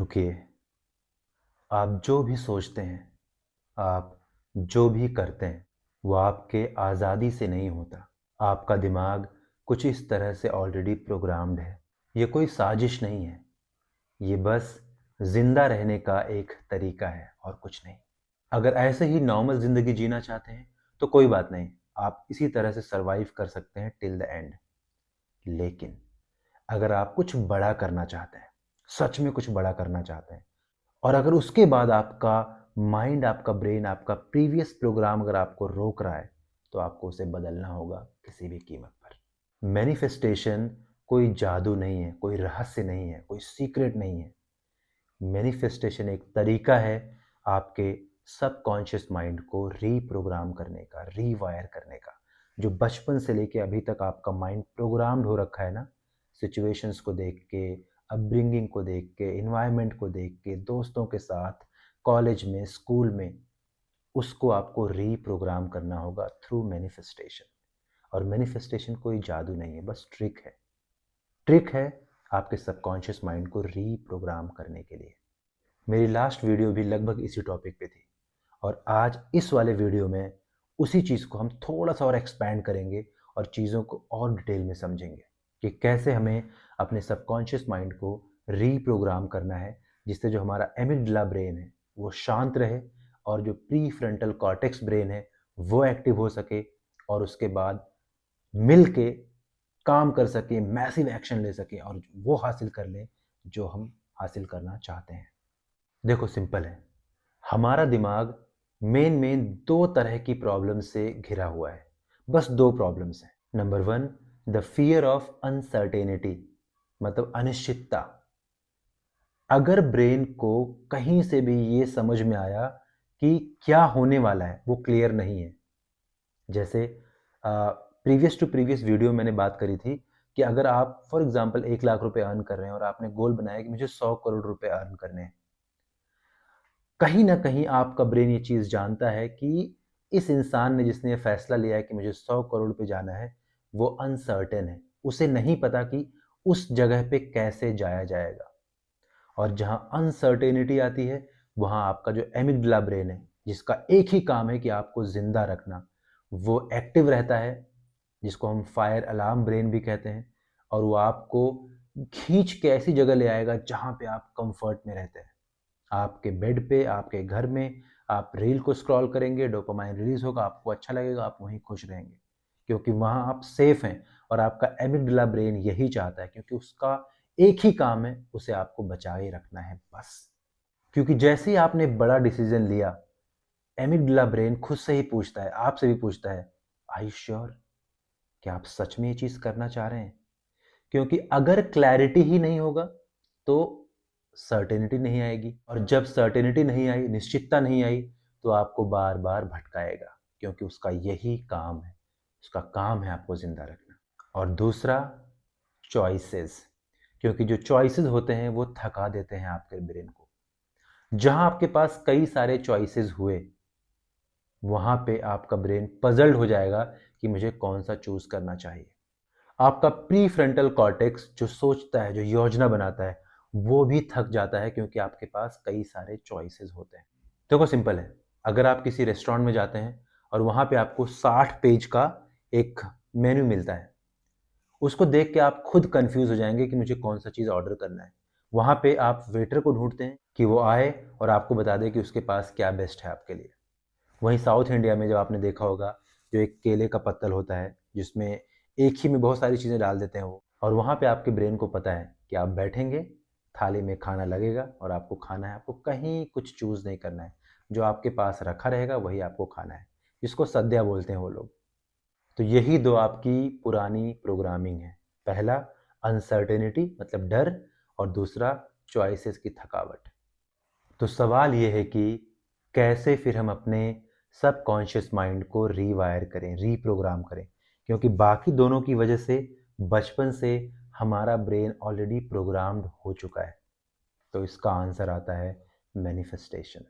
रुकिए। आप जो भी सोचते हैं, आप जो भी करते हैं, वो आपके आज़ादी से नहीं होता। आपका दिमाग कुछ इस तरह से ऑलरेडी प्रोग्राम्ड है। ये कोई साजिश नहीं है, ये बस ज़िंदा रहने का एक तरीका है और कुछ नहीं। अगर ऐसे ही नॉर्मल ज़िंदगी जीना चाहते हैं, तो कोई बात नहीं, आप इसी तरह से सर्वाइव कर सकते हैं टिल द एंड। लेकिन अगर आप कुछ बड़ा करना चाहते हैं, सच में कुछ बड़ा करना चाहते हैं, और अगर उसके बाद आपका माइंड, आपका ब्रेन, आपका प्रीवियस प्रोग्राम अगर आपको रोक रहा है, तो आपको उसे बदलना होगा किसी भी कीमत पर। मैनिफेस्टेशन कोई जादू नहीं है, कोई रहस्य नहीं है, कोई सीक्रेट नहीं है। मैनिफेस्टेशन एक तरीका है आपके सबकॉन्शियस माइंड को रीप्रोग्राम करने का, रीवायर करने का। जो बचपन से लेके अभी तक आपका माइंड प्रोग्राम्ड हो रखा है ना, सिचुएशंस को देख के, अपब्रिंगिंग को देख के, इन्वायरमेंट को देख के, दोस्तों के साथ, कॉलेज में, स्कूल में, उसको आपको रीप्रोग्राम करना होगा थ्रू मैनिफेस्टेशन। और मैनिफेस्टेशन कोई जादू नहीं है, बस ट्रिक है आपके सबकॉन्शियस माइंड को रीप्रोग्राम करने के लिए। मेरी लास्ट वीडियो भी लगभग इसी टॉपिक पे थी, और आज इस वाले वीडियो में उसी चीज़ को हम थोड़ा सा और एक्सपैंड करेंगे और चीज़ों को और डिटेल में समझेंगे कि कैसे हमें अपने सबकॉन्शियस माइंड को रीप्रोग्राम करना है, जिससे जो हमारा एमिगडाला ब्रेन है वो शांत रहे, और जो प्री फ्रंटल कॉर्टेक्स ब्रेन है वो एक्टिव हो सके, और उसके बाद मिल के काम कर सके, मैसिव एक्शन ले सके, और वो हासिल कर लें जो हम हासिल करना चाहते हैं। देखो, सिंपल है। हमारा दिमाग मेन दो तरह की प्रॉब्लम से घिरा हुआ है। बस दो प्रॉब्लम्स हैं। Number one, the fear of uncertainty, मतलब अनिश्चितता। अगर ब्रेन को कहीं से भी ये समझ में आया कि क्या होने वाला है, वो क्लियर नहीं है। जैसे प्रीवियस टू प्रीवियस वीडियो मैंने बात करी थी कि अगर आप फॉर एग्जांपल 1 लाख रुपए अर्न कर रहे हैं और आपने गोल बनाया कि मुझे 100 करोड़ रुपए अर्न करने हैं, कहीं ना कहीं आपका ब्रेन ये चीज़ जानता है कि इस इंसान ने, जिसने ये फैसला लिया है कि मुझे 100 करोड़ पे जाना है, वो अनसर्टेन है। उसे नहीं पता कि उस जगह पे कैसे जाया जाएगा। और जहाँ अनसर्टेनिटी आती है, वहाँ आपका जो एमिगडाला ब्रेन है, जिसका एक ही काम है कि आपको जिंदा रखना, वो एक्टिव रहता है, जिसको हम फायर अलार्म ब्रेन भी कहते हैं। और वो आपको खींच के ऐसी जगह ले आएगा जहाँ पे आप कंफर्ट में रहते हैं। आपके बेड पे, आपके घर में आप रील को स्क्रॉल करेंगे, डोपामाइन रिलीज होगा, आपको अच्छा लगेगा, आप वहीं खुश रहेंगे, क्योंकि वहाँ आप सेफ हैं। और आपका एमिगडाला ब्रेन यही चाहता है, क्योंकि उसका एक ही काम है, उसे आपको बचाए रखना है बस। क्योंकि जैसे ही आपने बड़ा डिसीजन लिया, एमिगडाला ब्रेन खुद से ही पूछता है, आपसे भी पूछता है, आर यू श्योर, क्या आप सच में ये चीज करना चाह रहे हैं? क्योंकि अगर क्लैरिटी ही नहीं होगा, तो सर्टेनिटी नहीं आएगी, और जब सर्टेनिटी नहीं आई, निश्चितता नहीं आई, तो आपको बार बार भटकाएगा, क्योंकि उसका यही काम है। उसका काम है आपको जिंदा रखना। और दूसरा, चॉइसेस। क्योंकि जो चॉइसेस होते हैं वो थका देते हैं आपके ब्रेन को। जहां आपके पास कई सारे चॉइसेस हुए, वहां पे आपका ब्रेन पजल्ड हो जाएगा कि मुझे कौन सा चूज करना चाहिए। आपका प्री फ्रंटल कॉर्टेक्स जो सोचता है, जो योजना बनाता है, वो भी थक जाता है, क्योंकि आपके पास कई सारे चॉइसेस होते हैं। देखो, सिंपल है। अगर आप किसी रेस्टोरेंट में जाते हैं और वहां पे आपको 60 पेज का एक मेन्यू मिलता है, उसको देख के आप खुद कंफ्यूज हो जाएंगे कि मुझे कौन सा चीज़ ऑर्डर करना है। वहां पे आप वेटर को ढूंढते हैं कि वो आए और आपको बता दे कि उसके पास क्या बेस्ट है आपके लिए। वहीं साउथ इंडिया में जब आपने देखा होगा, जो एक केले का पत्तल होता है, जिसमें एक ही में बहुत सारी चीज़ें डाल देते हैं वो, और वहाँ पे आपके ब्रेन को पता है कि आप बैठेंगे, थाली में खाना लगेगा और आपको खाना है, आपको कहीं कुछ चूज़ नहीं करना है, जो आपके पास रखा रहेगा वही आपको खाना है, जिसको सद्या बोलते हैं वो लोग। तो यही दो आपकी पुरानी प्रोग्रामिंग है। पहला, अनसर्टेनिटी मतलब डर, और दूसरा, चॉइसेस की थकावट। तो सवाल ये है कि कैसे फिर हम अपने सबकॉन्शियस माइंड को रीवायर करें, रीप्रोग्राम करें, क्योंकि बाकी दोनों की वजह से बचपन से हमारा ब्रेन ऑलरेडी प्रोग्राम्ड हो चुका है। तो इसका आंसर आता है मैनिफेस्टेशन।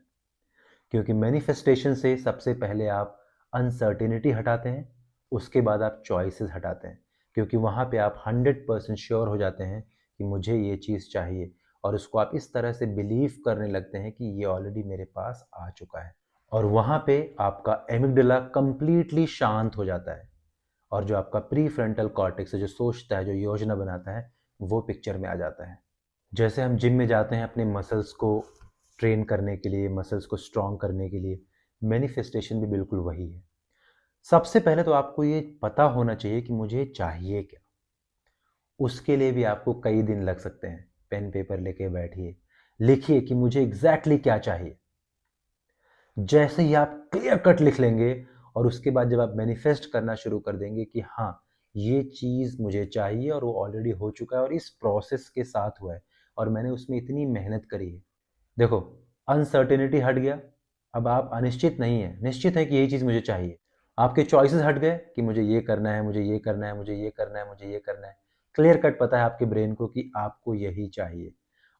क्योंकि मैनिफेस्टेशन से सबसे पहले आप अनसर्टेनिटी हटाते हैं, उसके बाद आप चॉइसेस हटाते हैं, क्योंकि वहाँ पे आप 100% श्योर हो जाते हैं कि मुझे ये चीज़ चाहिए, और उसको आप इस तरह से बिलीव करने लगते हैं कि ये ऑलरेडी मेरे पास आ चुका है, और वहाँ पे आपका एमिगडाला कंप्लीटली शांत हो जाता है, और जो आपका प्री फ्रंटल कॉर्टेक्स है, जो सोचता है, जो योजना बनाता है, वो पिक्चर में आ जाता है। जैसे हम जिम में जाते हैं अपने मसल्स को ट्रेन करने के लिए, मसल्स को स्ट्रॉन्ग करने के लिए, मैनिफेस्टेशन भी बिल्कुल वही है। सबसे पहले तो आपको ये पता होना चाहिए कि मुझे चाहिए क्या। उसके लिए भी आपको कई दिन लग सकते हैं। पेन पेपर लेके बैठिए, लिखिए कि मुझे एग्जैक्टली क्या चाहिए। जैसे ही आप क्लियर कट लिख लेंगे और उसके बाद जब आप मैनिफेस्ट करना शुरू कर देंगे कि हाँ, ये चीज़ मुझे चाहिए और वो ऑलरेडी हो चुका है और इस प्रोसेस के साथ हुआ है और मैंने उसमें इतनी मेहनत करी है। देखो, अनसर्टेनिटी हट गया, अब आप अनिश्चित नहीं है, निश्चित है कि यही चीज़ मुझे चाहिए। आपके चॉइसेस हट गए कि मुझे ये करना है, मुझे ये करना है, मुझे ये करना है, मुझे ये करना है। क्लियर कट पता है आपके ब्रेन को कि आपको यही चाहिए,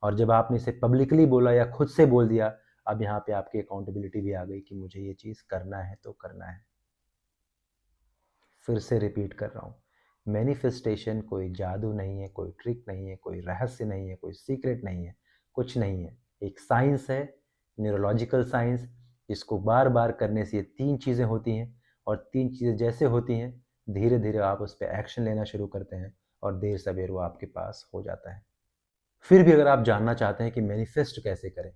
और जब आपने इसे पब्लिकली बोला या खुद से बोल दिया, अब यहाँ पे आपकी अकाउंटेबिलिटी भी आ गई कि मुझे ये चीज़ करना है तो करना है। फिर से रिपीट कर रहा हूँ, मैनिफेस्टेशन कोई जादू नहीं है, कोई ट्रिक नहीं है, कोई रहस्य नहीं है, कोई सीक्रेट नहीं है, कुछ नहीं है। एक साइंस है, न्यूरोलॉजिकल साइंस, जिसको बार बार करने से ये 3 चीज़ें होती हैं, और 3 चीज़ें जैसे होती हैं, धीरे धीरे आप उस पर एक्शन लेना शुरू करते हैं और देर सवेर वो आपके पास हो जाता है। फिर भी अगर आप जानना चाहते हैं कि मैनिफेस्ट कैसे करें,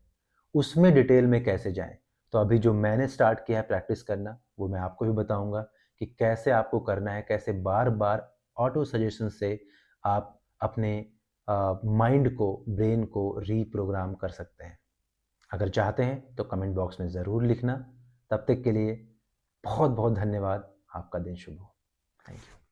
उसमें डिटेल में कैसे जाएं, तो अभी जो मैंने स्टार्ट किया है प्रैक्टिस करना, वो मैं आपको भी बताऊंगा कि कैसे आपको करना है, कैसे बार बार ऑटो सजेशन से आप अपने माइंड को, ब्रेन को रीप्रोग्राम कर सकते हैं। अगर चाहते हैं तो कमेंट बॉक्स में ज़रूर लिखना। तब तक के लिए बहुत बहुत धन्यवाद। आपका दिन शुभ हो। Thank you.